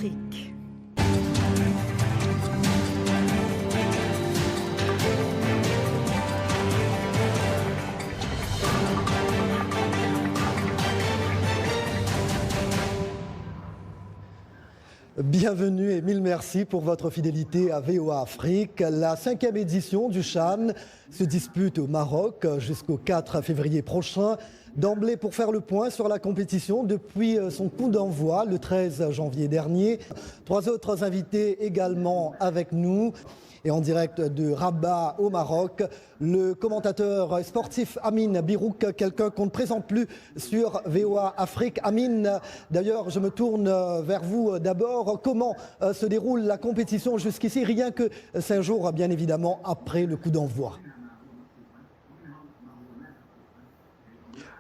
Afrique. Bienvenue et mille merci pour votre fidélité à VOA Afrique. La 5e édition du CHAN se dispute au Maroc jusqu'au 4 février prochain. D'emblée, pour faire le point sur la compétition depuis son coup d'envoi le 13 janvier dernier. 3 autres invités également avec nous. Et en direct de Rabat au Maroc, le commentateur sportif Amine Birouk, quelqu'un qu'on ne présente plus sur VOA Afrique. Amine, d'ailleurs, je me tourne vers vous d'abord. Comment se déroule la compétition jusqu'ici, rien que 5 jours, bien évidemment, après le coup d'envoi?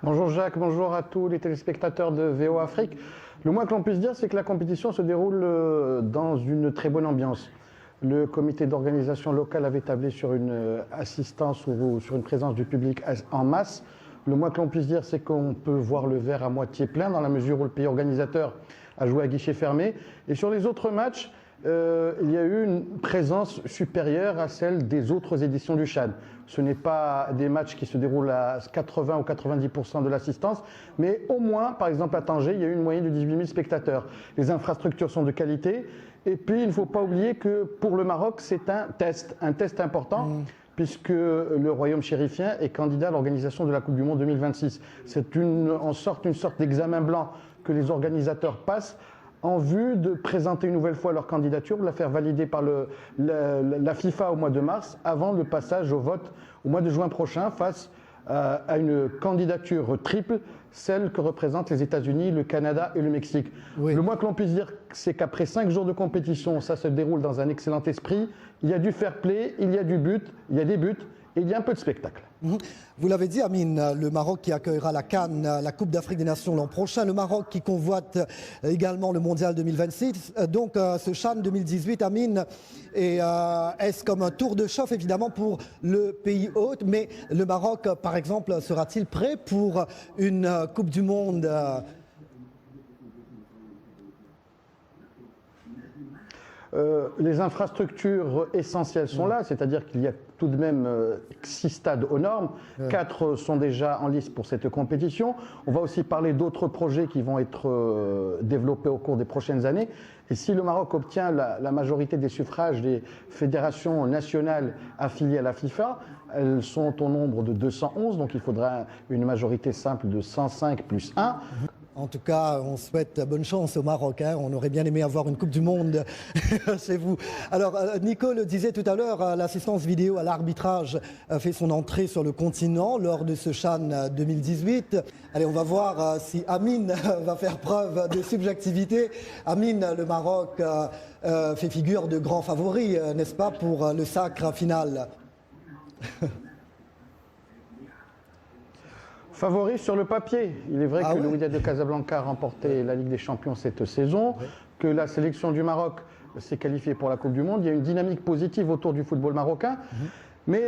Bonjour Jacques, bonjour à tous les téléspectateurs de VOA Afrique. Le moins que l'on puisse dire, c'est que la compétition se déroule dans une très bonne ambiance. Le comité d'organisation local avait tablé sur une assistance ou sur une présence du public en masse. Le moins que l'on puisse dire, c'est qu'on peut voir le verre à moitié plein dans la mesure où le pays organisateur a joué à guichet fermé. Et sur les autres matchs, il y a eu une présence supérieure à celle des autres éditions du CHAN. Ce n'est pas des matchs qui se déroulent à 80 ou 90% de l'assistance, mais au moins, par exemple à Tanger, il y a eu une moyenne de 18 000 spectateurs. Les infrastructures sont de qualité. Et puis, il ne faut pas oublier que pour le Maroc, c'est un test important, puisque le royaume chérifien est candidat à l'organisation de la Coupe du Monde 2026. C'est une sorte d'examen blanc que les organisateurs passent en vue de présenter une nouvelle fois leur candidature, de la faire valider par la FIFA au mois de mars, avant le passage au vote au mois de juin prochain, face à une candidature triple, celle que représentent les États-Unis, le Canada et le Mexique. Oui. Le moins que l'on puisse dire, c'est qu'après 5 jours de compétition, ça se déroule dans un excellent esprit. Il y a du fair play, il y a du but, il y a des buts et il y a un peu de spectacle. Vous l'avez dit, Amine, le Maroc qui accueillera la CAN, la Coupe d'Afrique des Nations l'an prochain, le Maroc qui convoite également le Mondial 2026. Donc ce CHAN 2018, Amine, est-ce comme un tour de chauffe évidemment pour le pays hôte, mais le Maroc, par exemple, sera-t-il prêt pour une Coupe du Monde les infrastructures essentielles sont là, c'est-à-dire qu'il y a tout de même 6 stades aux normes, 4 sont déjà en lice pour cette compétition. On va aussi parler d'autres projets qui vont être développés au cours des prochaines années. Et si le Maroc obtient la majorité des suffrages des fédérations nationales affiliées à la FIFA, elles sont au nombre de 211, donc il faudra une majorité simple de 105 plus 1. En tout cas, on souhaite bonne chance au Maroc. On aurait bien aimé avoir une Coupe du Monde chez vous. Alors, Nico le disait tout à l'heure, l'assistance vidéo à l'arbitrage fait son entrée sur le continent lors de ce CHAN 2018. Allez, on va voir si Amine va faire preuve de subjectivité. Amine, le Maroc fait figure de grand favori, n'est-ce pas, pour le sacre final? Favori sur le papier. Il est vrai que le Wydad de Casablanca a remporté la Ligue des Champions cette saison, que la sélection du Maroc s'est qualifiée pour la Coupe du Monde. Il y a une dynamique positive autour du football marocain, mais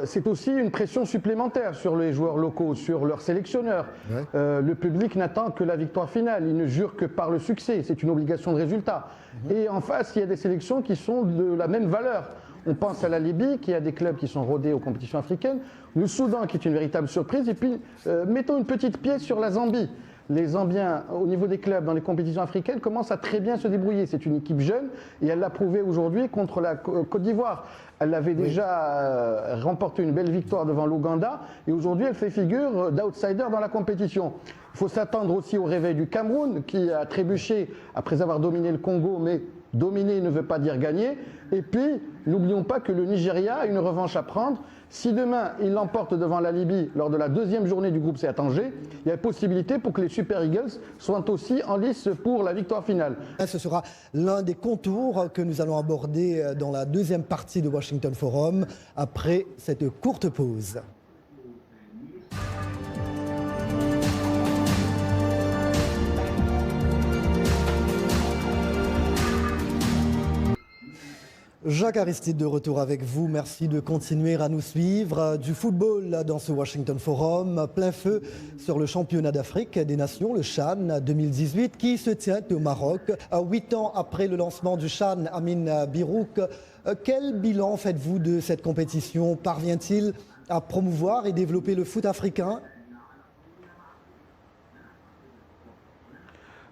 c'est aussi une pression supplémentaire sur les joueurs locaux, sur leurs sélectionneurs. Le public n'attend que la victoire finale, il ne jure que par le succès, c'est une obligation de résultat. Et en face, il y a des sélections qui sont de la même valeur. On pense à la Libye, qui a des clubs qui sont rodés aux compétitions africaines, le Soudan, qui est une véritable surprise, et puis mettons une petite pièce sur la Zambie. Les Zambiens, au niveau des clubs, dans les compétitions africaines, commencent à très bien se débrouiller. C'est une équipe jeune, et elle l'a prouvé aujourd'hui contre la Côte d'Ivoire. Elle avait déjà remporté une belle victoire devant l'Ouganda, et aujourd'hui, elle fait figure d'outsider dans la compétition. Il faut s'attendre aussi au réveil du Cameroun, qui a trébuché après avoir dominé le Congo, mais dominer ne veut pas dire gagner. Et puis, n'oublions pas que le Nigeria a une revanche à prendre. Si demain, il l'emporte devant la Libye lors de la 2e journée du groupe C à Tanger, il y a possibilité pour que les Super Eagles soient aussi en lice pour la victoire finale. Ce sera l'un des contours que nous allons aborder dans la 2e partie de Washington Forum, après cette courte pause. Jacques Aristide de retour avec vous. Merci de continuer à nous suivre. Du football dans ce Washington Forum, plein feu sur le championnat d'Afrique des Nations, le CHAN 2018, qui se tient au Maroc. 8 ans après le lancement du CHAN, Amin Birouk, quel bilan faites-vous de cette compétition? Parvient-il à promouvoir et développer le foot africain?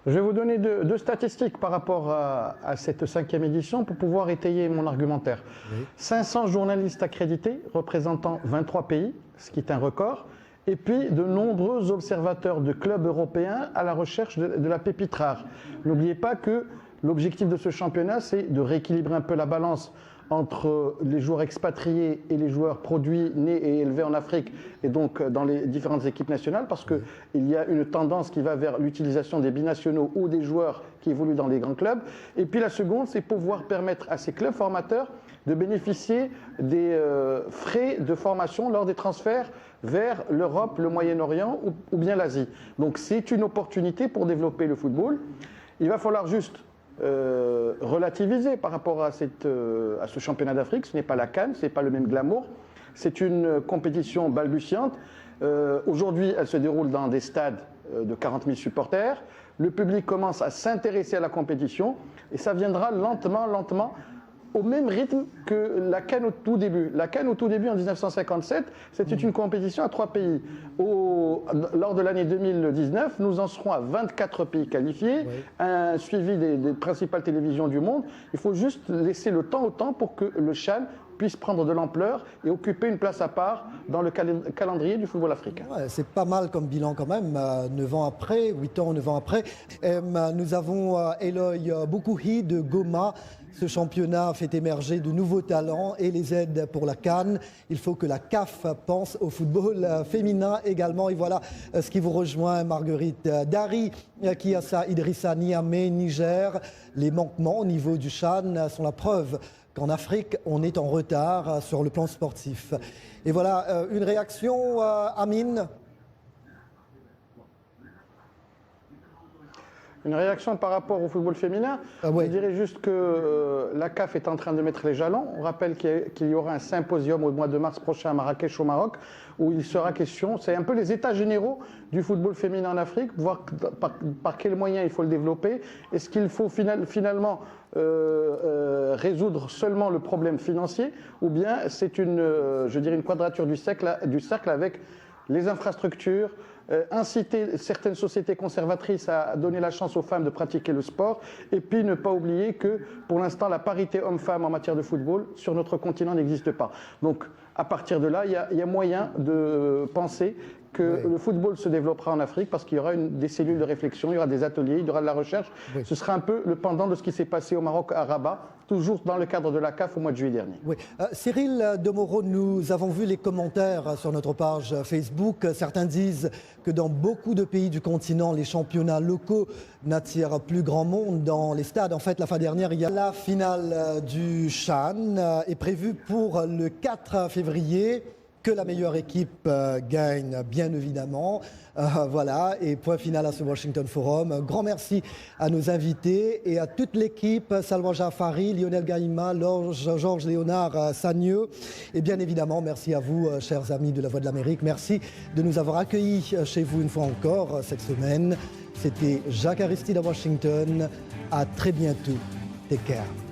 Je vais vous donner deux statistiques par rapport à cette 5e édition pour pouvoir étayer mon argumentaire. Oui. 500 journalistes accrédités représentant 23 pays, ce qui est un record, et puis de nombreux observateurs de clubs européens à la recherche de la pépite rare. N'oubliez pas que l'objectif de ce championnat, c'est de rééquilibrer un peu la balance entre les joueurs expatriés et les joueurs produits, nés et élevés en Afrique, et donc dans les différentes équipes nationales, parce qu'il y a une tendance qui va vers l'utilisation des binationaux ou des joueurs qui évoluent dans les grands clubs. Et puis la seconde, c'est pouvoir permettre à ces clubs formateurs de bénéficier des frais de formation lors des transferts vers l'Europe, le Moyen-Orient ou bien l'Asie. Donc c'est une opportunité pour développer le football. Il va falloir juste relativiser par rapport à ce championnat d'Afrique. Ce n'est pas la CAN, ce n'est pas le même glamour. C'est une compétition balbutiante. Aujourd'hui, elle se déroule dans des stades de 40 000 supporters. Le public commence à s'intéresser à la compétition et ça viendra lentement, au même rythme que la CAN au tout début. La CAN au tout début, en 1957, c'était une compétition à 3 pays. Lors de l'année 2019, nous en serons à 24 pays qualifiés, un suivi des principales télévisions du monde. Il faut juste laisser le temps au temps pour que le CHAN puisse prendre de l'ampleur et occuper une place à part dans le calendrier du football africain. Ouais, c'est pas mal comme bilan quand même, 9 ans après, 8 ans, 9 ans après. Nous avons Eloy Boukouhi de Goma. Ce championnat fait émerger de nouveaux talents et les aides pour la CAN. Il faut que la CAF pense au football féminin également. Et voilà ce qui vous rejoint, Marguerite Dari, Kiassa, Idrissa, Niamey, Niger. Les manquements au niveau du CHAN sont la preuve qu'en Afrique, on est en retard sur le plan sportif. Et voilà, une réaction, Amine? Une réaction par rapport au football féminin, Je dirais juste que la CAF est en train de mettre les jalons. On rappelle qu'il y aura un symposium au mois de mars prochain à Marrakech au Maroc, où il sera question, c'est un peu les états généraux du football féminin en Afrique, voir par quels moyens il faut le développer. Est-ce qu'il faut finalement résoudre seulement le problème financier, ou bien c'est une quadrature du cercle avec les infrastructures, inciter certaines sociétés conservatrices à donner la chance aux femmes de pratiquer le sport, et puis ne pas oublier que pour l'instant la parité homme-femme en matière de football sur notre continent n'existe pas. Donc à partir de là, il y a moyen de penser que le football se développera en Afrique parce qu'il y aura des cellules de réflexion, il y aura des ateliers, il y aura de la recherche. Ce sera un peu le pendant de ce qui s'est passé au Maroc à Rabat, toujours dans le cadre de la CAF au mois de juillet dernier. Oui. Cyril Demoro, nous avons vu les commentaires sur notre page Facebook. Certains disent que dans beaucoup de pays du continent, les championnats locaux n'attirent plus grand monde dans les stades. En fait, la fin dernière, il y a la finale du CHAN est prévue pour le 4 février. Que la meilleure équipe gagne, bien évidemment. Voilà, et point final à ce Washington Forum. Un grand merci à nos invités et à toute l'équipe, Salwa Jafari, Lionel Gaïma, Georges Léonard Sagneux. Et bien évidemment, merci à vous, chers amis de la Voix de l'Amérique. Merci de nous avoir accueillis chez vous une fois encore cette semaine. C'était Jacques Aristide à Washington. À très bientôt. Take care.